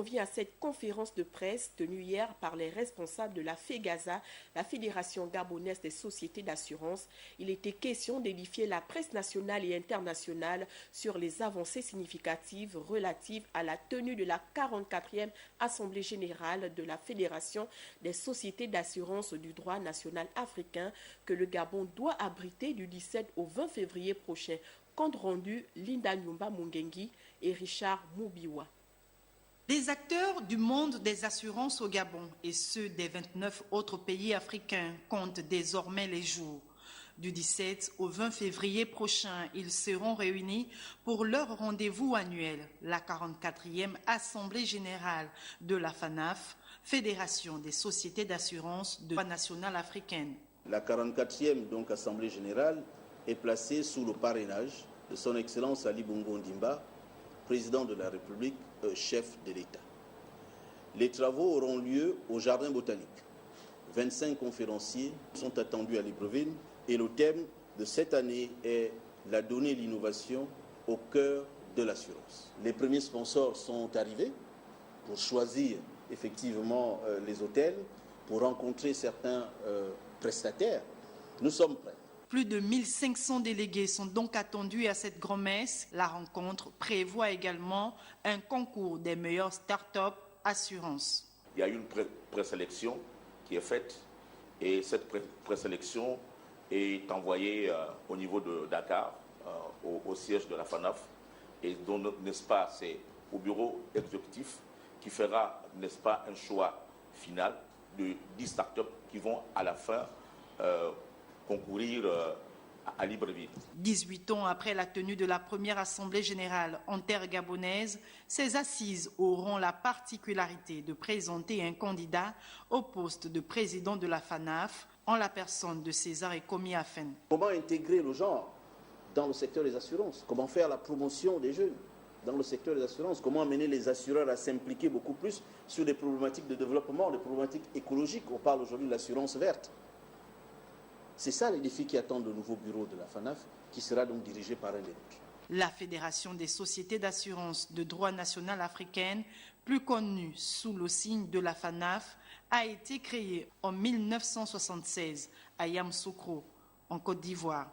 en vient à cette conférence de presse tenue hier par les responsables de la FEGASA, la Fédération gabonaise des sociétés d'assurance. Il était question d'édifier la presse nationale et internationale sur les avancées significatives relatives à la tenue de la 44e Assemblée générale de la Fédération des sociétés d'assurance du droit national africain que le Gabon doit abriter du 17 au 20 février prochain. Compte rendu Linda Nyumba Mungengi et Richard Moubiwa. Les acteurs du monde des assurances au Gabon et ceux des 29 autres pays africains comptent désormais les jours. Du 17 au 20 février prochain, ils seront réunis pour leur rendez-vous annuel, la 44e Assemblée générale de la FANAF, Fédération des sociétés d'assurance de droit national africaine. La 44e donc, Assemblée générale est placée sous le parrainage de son Excellence Ali Bongo Ondimba, président de la République, chef de l'État. Les travaux auront lieu au Jardin botanique. 25 conférenciers sont attendus à Libreville et le thème de cette année est la donnée et l'innovation au cœur de l'assurance. Les premiers sponsors sont arrivés pour choisir effectivement les hôtels, pour rencontrer certains prestataires. Nous sommes prêts. Plus de 1500 délégués sont donc attendus à cette grand-messe. La rencontre prévoit également un concours des meilleures start-up assurances. Il y a une présélection qui est faite et cette présélection est envoyée au niveau de Dakar, au siège de la FANAF. Et donc, n'est-ce pas, c'est au bureau exécutif qui fera, n'est-ce pas, un choix final de 10 start-up qui vont à la fin concourir à Libreville. 18 ans après la tenue de la première Assemblée générale en terre gabonaise, ces assises auront la particularité de présenter un candidat au poste de président de la FANAF en la personne de César Ekomi Afen. Comment intégrer le genre dans le secteur des assurances? Comment faire la promotion des jeunes dans le secteur des assurances? Comment amener les assureurs à s'impliquer beaucoup plus sur des problématiques de développement, des problématiques écologiques? On parle aujourd'hui de l'assurance verte. C'est ça les défis qui attendent le nouveau bureau de la FANAF, qui sera donc dirigé par un des nôtres. La Fédération des sociétés d'assurance de droit national africaine, plus connue sous le signe de la FANAF, a été créée en 1976 à Yamoussoukro, en Côte d'Ivoire.